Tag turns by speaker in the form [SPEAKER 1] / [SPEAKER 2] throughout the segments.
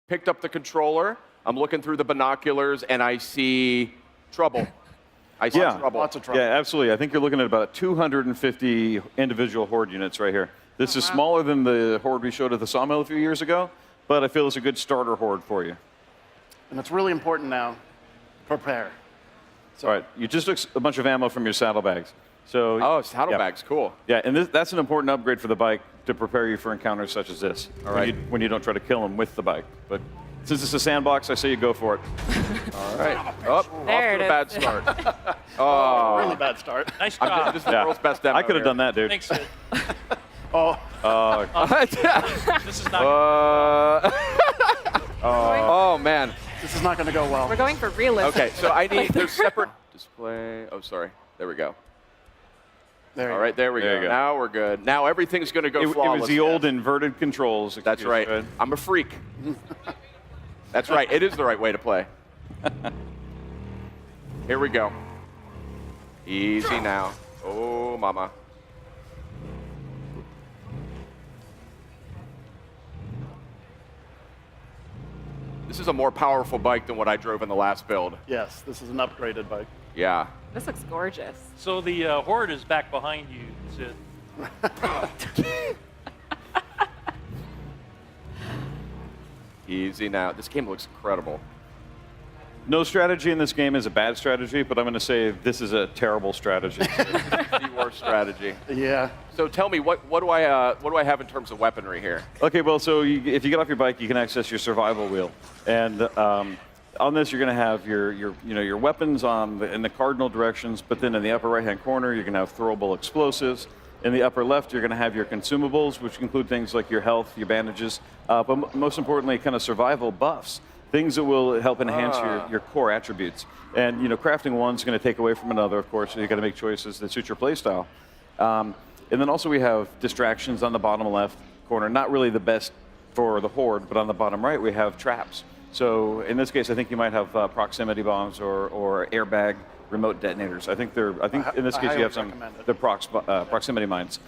[SPEAKER 1] picked up the controller. I'm looking through the binoculars, and I see trouble. I see trouble.
[SPEAKER 2] Lots of trouble.
[SPEAKER 3] Yeah, absolutely. I think you're looking at about 250 individual horde units right here. This is smaller than the horde we showed at the sawmill a few years ago, but I feel it's a good starter horde for you.
[SPEAKER 2] And it's really important now, prepare.
[SPEAKER 3] All right, you just took a bunch of ammo from your saddlebags. So,
[SPEAKER 1] Oh, saddlebags, cool.
[SPEAKER 3] Yeah, and that's an important upgrade for the bike to prepare you for encounters such as this.
[SPEAKER 1] All right.
[SPEAKER 3] When you don't try to kill them with the bike. But since it's a sandbox, I say you go for it.
[SPEAKER 1] All right. Off to a bad start.
[SPEAKER 2] Really bad start.
[SPEAKER 4] Nice job.
[SPEAKER 1] This is the world's best demo.
[SPEAKER 3] I could have done that, dude.
[SPEAKER 4] Thanks, Sid. This is not.
[SPEAKER 1] Oh, man.
[SPEAKER 2] This is not going to go well.
[SPEAKER 5] We're going for realism.
[SPEAKER 1] Okay, so I need, there's separate display. Oh, sorry. There we go.
[SPEAKER 2] There you
[SPEAKER 1] All right, there we
[SPEAKER 3] There
[SPEAKER 1] go.
[SPEAKER 3] you go.
[SPEAKER 1] Now we're good. Now everything's going to go
[SPEAKER 3] It
[SPEAKER 1] flawless.
[SPEAKER 3] was the old inverted controls.
[SPEAKER 1] That's
[SPEAKER 3] excuse,
[SPEAKER 1] right.
[SPEAKER 3] right?
[SPEAKER 1] I'm a freak. That's right. It is the right way to play. Here we go. Easy now. Oh, mama. This is a more powerful bike than what I drove in the last build.
[SPEAKER 2] Yes, this is an upgraded bike.
[SPEAKER 1] Yeah.
[SPEAKER 5] This looks gorgeous.
[SPEAKER 4] So the horde is back behind you, Sid.
[SPEAKER 1] Easy now. This game looks incredible.
[SPEAKER 3] No strategy in this game is a bad strategy, but I'm going to say this is a terrible strategy.
[SPEAKER 1] The worst strategy.
[SPEAKER 2] Yeah.
[SPEAKER 1] So tell me, what do I have in terms of weaponry here?
[SPEAKER 3] Okay, well, so if you get off your bike, you can access your survival wheel, and on this you're going to have your weapons in the cardinal directions, but then in the upper right-hand corner you're going to have throwable explosives. In the upper left you're going to have your consumables, which include things like your health, your bandages, but most importantly, kind of survival buffs. Things that will help enhance your core attributes. And crafting one's going to take away from another, of course, so you've got to make choices that suit your playstyle. And then also we have distractions on the bottom left corner. Not really the best for the horde, but on the bottom right we have traps. So in this case, I think you might have proximity bombs or airbag remote detonators. I think in this case you have the proximity mines.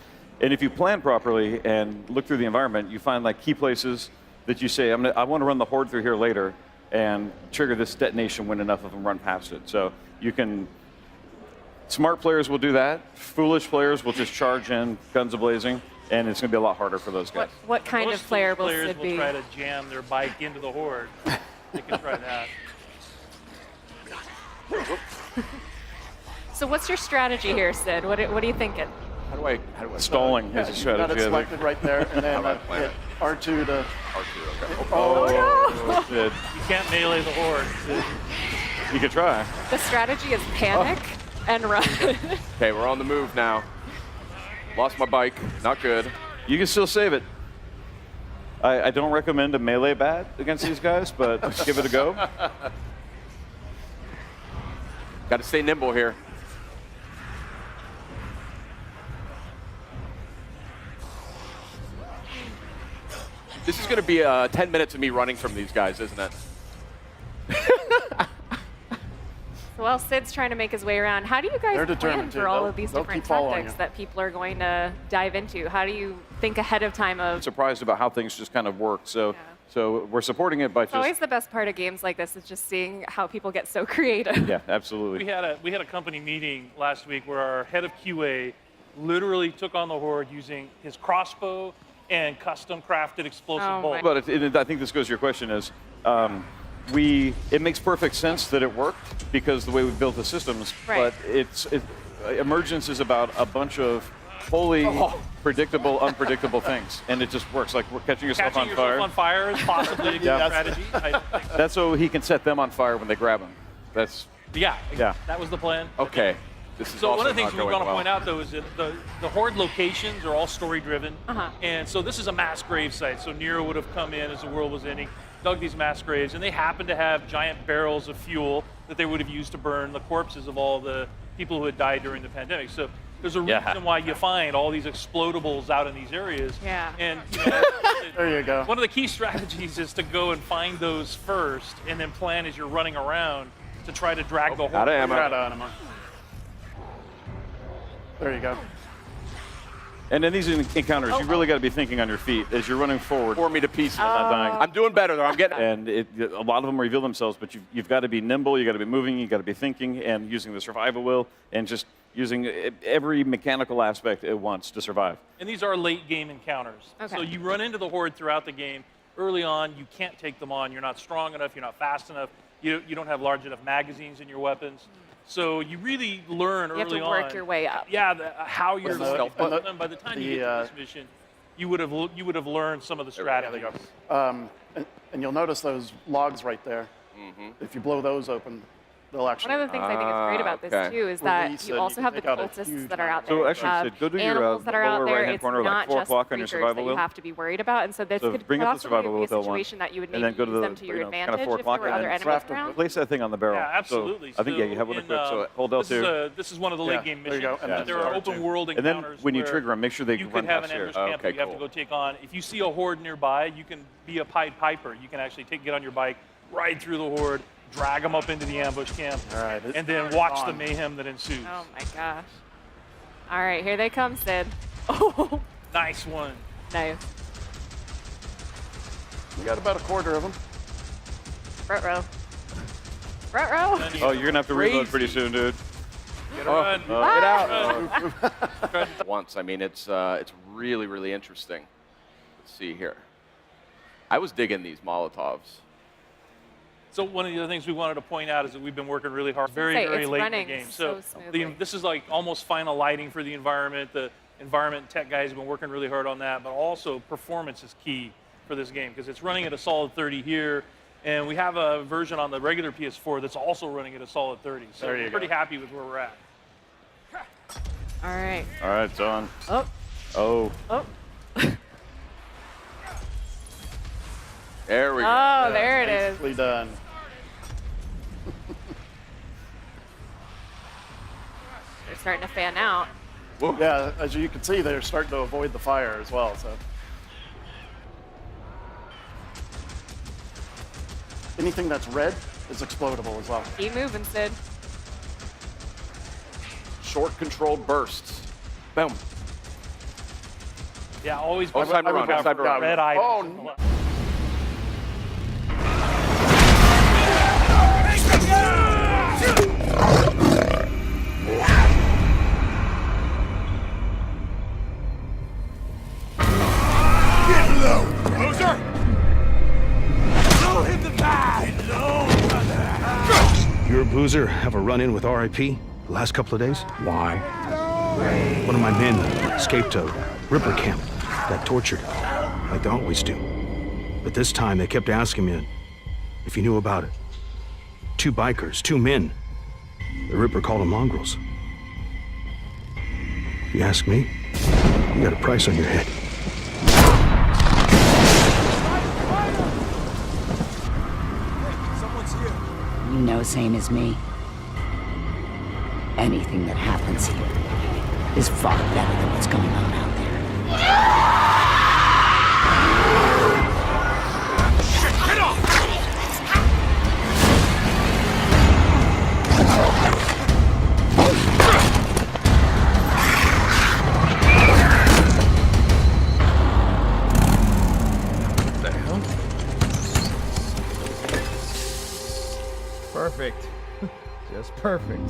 [SPEAKER 3] And if you plan properly and look through the environment, you find like key places that you say, I want to run the horde through here later and trigger this detonation when enough of them run past it. So you can, smart players will do that. Foolish players will just charge in, guns a-blazing, and it's going to be a lot harder for those guys.
[SPEAKER 5] What kind of player will
[SPEAKER 4] players
[SPEAKER 5] Sid
[SPEAKER 4] will
[SPEAKER 5] be?
[SPEAKER 4] try to jam their bike into the horde. They can try that.
[SPEAKER 5] So what's your strategy here, Sid? What are you thinking?
[SPEAKER 1] How do I
[SPEAKER 3] Stalling is a
[SPEAKER 2] You got
[SPEAKER 3] strategy,
[SPEAKER 2] it
[SPEAKER 3] I think.
[SPEAKER 2] selected right there, and then hit R2 to...
[SPEAKER 1] R2, okay.
[SPEAKER 3] Oh, shit.
[SPEAKER 4] You can't melee the horde, Sid.
[SPEAKER 3] You could try.
[SPEAKER 5] The strategy is panic and run.
[SPEAKER 1] Okay, we're on the move now. Lost my bike. Not good.
[SPEAKER 3] You can still save it. I don't recommend a melee bat against these guys, but give it a go.
[SPEAKER 1] Got to stay nimble here. This is going to be 10 minutes of me running from these guys, isn't it?
[SPEAKER 5] Well, Sid's trying to make his way around. How do you guys
[SPEAKER 2] They're
[SPEAKER 5] plan
[SPEAKER 2] determined
[SPEAKER 5] for
[SPEAKER 2] to.
[SPEAKER 5] all of these
[SPEAKER 2] They'll
[SPEAKER 5] different
[SPEAKER 2] keep following
[SPEAKER 5] tactics
[SPEAKER 2] you.
[SPEAKER 5] that people are going to dive into? How do you think ahead of time of?
[SPEAKER 3] Surprised about how things just kind of work. So we're supporting it by
[SPEAKER 5] It's always the best part of games like this is just seeing how people get so creative.
[SPEAKER 3] Yeah, absolutely.
[SPEAKER 4] We had a company meeting last week where our head of QA literally took on the horde using his crossbow and custom crafted explosive
[SPEAKER 5] Oh,
[SPEAKER 4] bolts.
[SPEAKER 3] But I think this goes to your question is, it makes perfect sense that it worked because the way we built the systems,
[SPEAKER 5] Right.
[SPEAKER 3] but Emergence is about a bunch of wholly predictable, unpredictable things, and it just works. Like we're catching yourself
[SPEAKER 4] Catching
[SPEAKER 3] on fire.
[SPEAKER 4] yourself on fire is possibly a good strategy. I think so.
[SPEAKER 3] That's so he can set them on fire when they grab him.
[SPEAKER 4] Yeah,
[SPEAKER 3] Yeah.
[SPEAKER 4] that was the plan.
[SPEAKER 1] Okay. This is
[SPEAKER 4] So
[SPEAKER 1] also
[SPEAKER 4] one of the things
[SPEAKER 1] not
[SPEAKER 4] we
[SPEAKER 1] going
[SPEAKER 4] want to
[SPEAKER 1] well.
[SPEAKER 4] point out, though, is that the horde locations are all story-driven. And so this is a mass grave site. So Nero would have come in as the world was ending, dug these mass graves, and they happen to have giant barrels of fuel that they would have used to burn the corpses of all the people who had died during the pandemic. So there's a reason why you find all these explodables out in these areas.
[SPEAKER 5] Yeah.
[SPEAKER 4] And
[SPEAKER 2] There you go.
[SPEAKER 4] one of the key strategies is to go and find those first, and then plan as you're running around to try to drag the horde.
[SPEAKER 1] Out of ammo.
[SPEAKER 2] You're out of ammo. There you go.
[SPEAKER 3] And in these encounters, you really got to be thinking on your feet as you're running forward.
[SPEAKER 1] Pour me to pieces.
[SPEAKER 3] Not dying.
[SPEAKER 1] I'm doing better, though. I'm getting
[SPEAKER 3] And a lot of them reveal themselves, but you've got to be nimble, you've got to be moving, you've got to be thinking, and using the survival wheel, and just using every mechanical aspect at once to survive.
[SPEAKER 4] And these are late game encounters.
[SPEAKER 5] Okay.
[SPEAKER 4] So you run into the horde throughout the game. Early on, you can't take them on. You're not strong enough. You're not fast enough. You don't have large enough magazines in your weapons. So you really learn early on.
[SPEAKER 5] You have to work your way up.
[SPEAKER 4] Yeah, how you're
[SPEAKER 1] the stealth
[SPEAKER 4] going.
[SPEAKER 1] button?
[SPEAKER 4] And by the time you get to this mission, you would have learned some of the strategies.
[SPEAKER 2] And you'll notice those logs right there. If you blow those open, they'll actually.
[SPEAKER 5] One of the things I think is great about this
[SPEAKER 1] okay.
[SPEAKER 5] too is that
[SPEAKER 2] Release
[SPEAKER 5] you
[SPEAKER 2] and
[SPEAKER 5] also
[SPEAKER 2] you
[SPEAKER 5] have the
[SPEAKER 2] can take out a
[SPEAKER 5] cultists
[SPEAKER 2] huge
[SPEAKER 5] that are out
[SPEAKER 2] amount.
[SPEAKER 5] there.
[SPEAKER 3] So
[SPEAKER 5] You
[SPEAKER 3] actually,
[SPEAKER 5] have
[SPEAKER 3] Sid, go to your
[SPEAKER 5] animals that are out
[SPEAKER 3] lower
[SPEAKER 5] there.
[SPEAKER 3] right-hand
[SPEAKER 5] It's
[SPEAKER 3] corner, like
[SPEAKER 5] not
[SPEAKER 3] 4
[SPEAKER 5] just
[SPEAKER 3] o'clock on your
[SPEAKER 5] creatures
[SPEAKER 3] survival
[SPEAKER 5] that
[SPEAKER 3] wheel.
[SPEAKER 5] you have to be worried about, and so this
[SPEAKER 3] So
[SPEAKER 5] could
[SPEAKER 3] bring up the
[SPEAKER 5] possibly
[SPEAKER 3] survival
[SPEAKER 5] be a
[SPEAKER 3] wheel with L1,
[SPEAKER 5] situation that you would
[SPEAKER 3] and
[SPEAKER 5] maybe
[SPEAKER 3] then go to
[SPEAKER 5] use
[SPEAKER 3] the
[SPEAKER 5] them to your
[SPEAKER 3] kind of
[SPEAKER 5] advantage
[SPEAKER 3] 4
[SPEAKER 5] if there
[SPEAKER 3] o'clock,
[SPEAKER 5] were
[SPEAKER 3] and
[SPEAKER 5] other
[SPEAKER 3] then
[SPEAKER 5] enemies
[SPEAKER 2] draft
[SPEAKER 5] around.
[SPEAKER 3] place that thing on the barrel.
[SPEAKER 4] Yeah, absolutely.
[SPEAKER 3] So I think you have one equipped. So hold L2.
[SPEAKER 4] This is one of the
[SPEAKER 2] Yeah,
[SPEAKER 4] late game
[SPEAKER 2] there you
[SPEAKER 4] missions.
[SPEAKER 2] go. And then
[SPEAKER 4] There are
[SPEAKER 2] R2.
[SPEAKER 4] open world
[SPEAKER 3] And then
[SPEAKER 4] encounters.
[SPEAKER 3] when you
[SPEAKER 4] where
[SPEAKER 3] trigger them, make sure they
[SPEAKER 4] you
[SPEAKER 3] run
[SPEAKER 4] could have
[SPEAKER 3] past
[SPEAKER 4] an
[SPEAKER 3] here.
[SPEAKER 4] ambush camp
[SPEAKER 1] Okay,
[SPEAKER 4] that you have to
[SPEAKER 1] cool.
[SPEAKER 4] go take on. If you see a horde nearby, you can be a Pied Piper. You can actually get on your bike, ride through the horde, drag them up into the ambush camp,
[SPEAKER 2] All right,
[SPEAKER 4] and then watch the
[SPEAKER 2] on.
[SPEAKER 4] mayhem that ensues.
[SPEAKER 5] Oh my gosh. All right, here they come, Sid. Oh,
[SPEAKER 4] Nice one.
[SPEAKER 5] nice.
[SPEAKER 2] We got about a quarter of them.
[SPEAKER 5] Front row. Front row.
[SPEAKER 4] Then you
[SPEAKER 3] Oh, you're going to have to reload
[SPEAKER 1] Crazy.
[SPEAKER 3] pretty soon, dude.
[SPEAKER 4] get a run.
[SPEAKER 1] Get out. Once. I mean, it's really, really interesting. Let's see here. I was digging these Molotovs.
[SPEAKER 4] So one of the other things we wanted to point out is that we've been working really hard, very,
[SPEAKER 5] say,
[SPEAKER 4] very
[SPEAKER 5] it's
[SPEAKER 4] late in the
[SPEAKER 5] running
[SPEAKER 4] game.
[SPEAKER 5] so smoothly.
[SPEAKER 4] this is like almost final lighting for the environment. The environment tech guys have been working really hard on that, but also performance is key for this game because it's running at a solid 30 here, and we have a version on the regular PS4 that's also running at a solid 30. So
[SPEAKER 2] There you
[SPEAKER 4] we're
[SPEAKER 2] go.
[SPEAKER 4] pretty happy with where we're at.
[SPEAKER 5] All right.
[SPEAKER 3] All right, it's on.
[SPEAKER 5] Oh,
[SPEAKER 3] Oh.
[SPEAKER 5] oh.
[SPEAKER 1] There we go.
[SPEAKER 5] Oh, there it is.
[SPEAKER 2] Nicely done.
[SPEAKER 5] They're starting to fan out.
[SPEAKER 2] Yeah, as you can see, they're starting to avoid the fire as well. So. Anything that's red is explodable as well.
[SPEAKER 5] Keep moving, Sid.
[SPEAKER 1] Short controlled bursts. Boom.
[SPEAKER 4] Yeah, always
[SPEAKER 1] Oh, it's time to run. It's time to run.
[SPEAKER 4] red items.
[SPEAKER 2] Oh,
[SPEAKER 4] in the
[SPEAKER 2] no.
[SPEAKER 4] left.
[SPEAKER 6] You or Boozer have a run-in with RIP the last couple of days?
[SPEAKER 7] Why?
[SPEAKER 6] One of my men escaped a Ripper camp, got tortured, like they always do. But this time they kept asking me if you knew about it. 2 bikers, 2 men. The Ripper called them mongrels. If you ask me, you got a price on your head.
[SPEAKER 8] You know, same as me. Anything that happens here is far better than what's going on out there.
[SPEAKER 7] Perfect. Just perfect.